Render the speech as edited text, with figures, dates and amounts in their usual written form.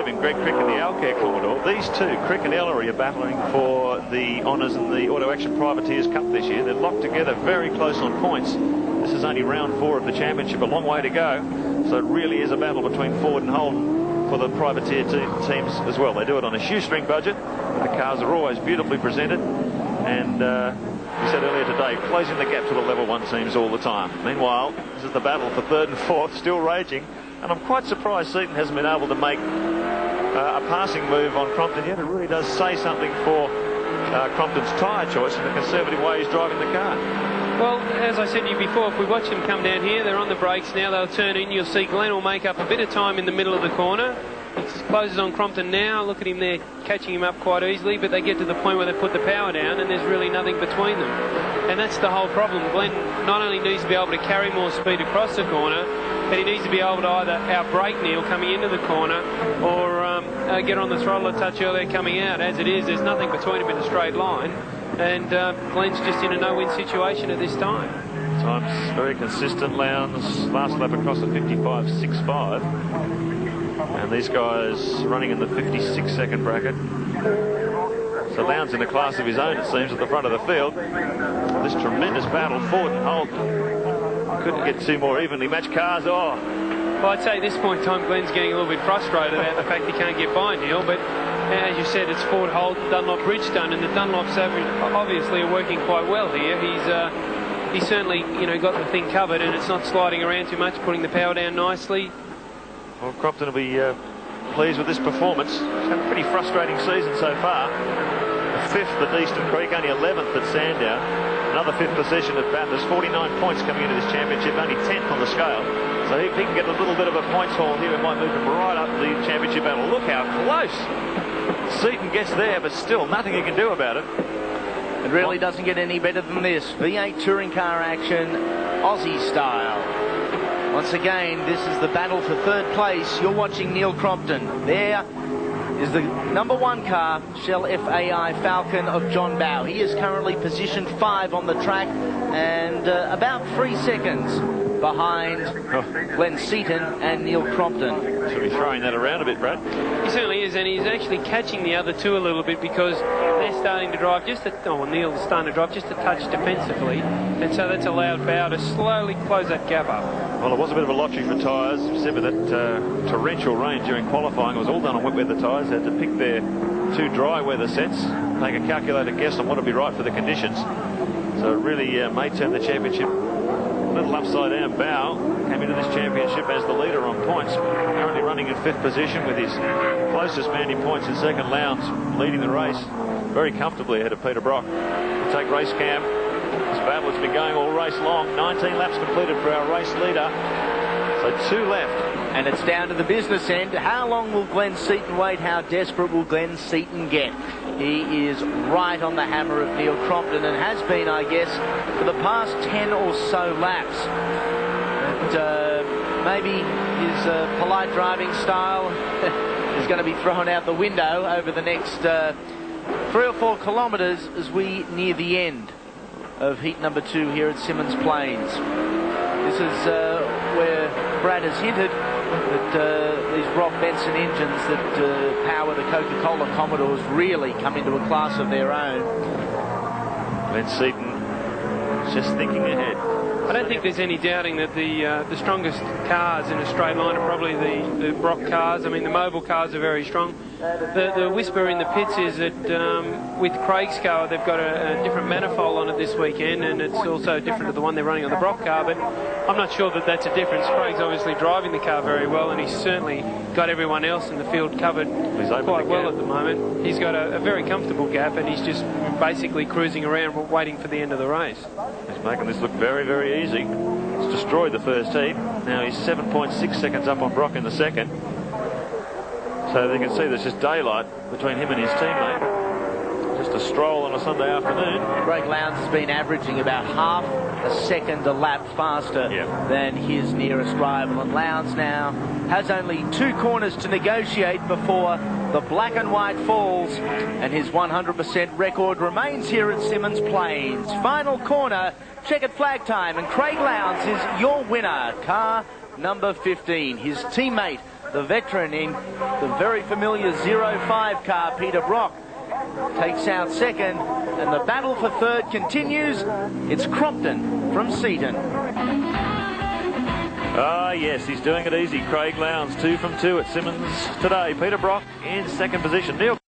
in Greg Crick and the Alcare Commodore. These two, Crick and Ellery, are battling for the honours in the Auto Action Privateers Cup this year. They're locked together very close on points. This is only round 4 of the championship, a long way to go. So it really is a battle between Ford and Holden for the privateer teams as well. They do it on a shoestring budget. The cars are always beautifully presented. And we said earlier today, closing the gap to the level 1 teams all the time. Meanwhile, this is the battle for 3rd and 4th, still raging. And I'm quite surprised Seaton hasn't been able to make a passing move on Crompton yet. It really does say something for Crompton's tyre choice and the conservative way he's driving the car. Well, as I said to you before, if we watch them come down here, they're on the brakes now, they'll turn in. You'll see Glenn will make up a bit of time in the middle of the corner. He closes on Crompton now. Look at him there, catching him up quite easily, but they get to the point where they put the power down and there's really nothing between them. And that's the whole problem. Glenn not only needs to be able to carry more speed across the corner, but he needs to be able to either outbrake Neil coming into the corner or get on the throttle a touch earlier coming out. As it is, there's nothing between them in a straight line. And Glenn's just in a no-win situation at this time. Time's very consistent. Lowndes last lap across the 55.65. And these guys running in the 56-second bracket. So Lowndes in a class of his own, it seems, at the front of the field. This tremendous battle. Ford and Holden couldn't get two more evenly matched cars. Oh. Well, I'd say at this point in time, Glenn's getting a little bit frustrated about the fact he can't get by Neil, but as you said, it's Ford, Holt, Dunlop, Bridgestone, and the Dunlops obviously are working quite well here. He's certainly, got the thing covered, and it's not sliding around too much, putting the power down nicely. Well, Crompton will be pleased with this performance. He's had a pretty frustrating season so far. A 5th at Eastern Creek, only 11th at Sandown. Another 5th position at Bathurst. 49 points coming into this championship, only 10th on the scale. So if he can get a little bit of a points haul here, it might move him right up the championship battle. Look how close Seaton gets there, but still nothing he can do about it. It really doesn't get any better than this. V8 touring car action, Aussie style. Once again, this is the battle for 3rd place. You're watching Neil Crompton. There is the number 1 car, Shell FAI Falcon of John Bowe. He is currently positioned 5 on the track and about 3 seconds behind Glenn Seaton and Neil Crompton. Should be throwing that around a bit, Brad. He certainly is, and he's actually catching the other two a little bit because they're starting to drive Neil's starting to drive just a touch defensively, and so that's allowed Bowe to slowly close that gap up. Well, it was a bit of a lottery for tyres. Except with that torrential rain during qualifying, it was all done on wet weather tyres. They had to pick their 2 dry weather sets, make a calculated guess on what would be right for the conditions. So it really may turn the championship a little upside down. Bowe came into this championship as the leader on points, currently running in 5th position with his closest man in points in second. Lowndes leading the race very comfortably ahead of Peter Brock. We'll take race cam. This battle has been going all race long. 19 laps completed for our race leader. So 2 left. And it's down to the business end. How long will Glenn Seaton wait? How desperate will Glenn Seaton get? He is right on the hammer of Neil Crompton and has been, I guess, for the past 10 or so laps. And maybe his polite driving style is going to be thrown out the window over the next 3 or 4 kilometres as we near the end of heat number 2 here at Symmons Plains. This is where Brad has hinted that these Rock Benson engines that power the Coca-Cola Commodores really come into a class of their own. Glenn Seaton just thinking ahead. I don't think there's any doubting that the strongest cars in a straight line are probably the Brock cars. I mean, the mobile cars are very strong. The whisper in the pits is that with Craig's car, they've got a different manifold on it this weekend, and it's also different to the one they're running on the Brock car, but I'm not sure that that's a difference. Craig's obviously driving the car very well, and he's certainly got everyone else in the field covered quite well at the moment. He's got a very comfortable gap, and he's just basically cruising around waiting for the end of the race. He's making this look very, very easy. He's destroyed the first heat. Now he's 7.6 seconds up on Brock in the second. So they can see there's just daylight between him and his teammate. Just a stroll on a Sunday afternoon. Greg Lowndes has been averaging about half a second a lap faster than his nearest rival. And Lowndes now has only 2 corners to negotiate before the black and white falls. And his 100% record remains here at Symmons Plains. Final corner, checkered flag time. And Craig Lowndes is your winner. Car number 15. His teammate the veteran in the very familiar 05 car, Peter Brock, takes out second, and the battle for third continues. It's Crompton from Seaton. Ah, yes, he's doing it easy. Craig Lowndes, 2 from 2 at Symmons today. Peter Brock in second position. Neil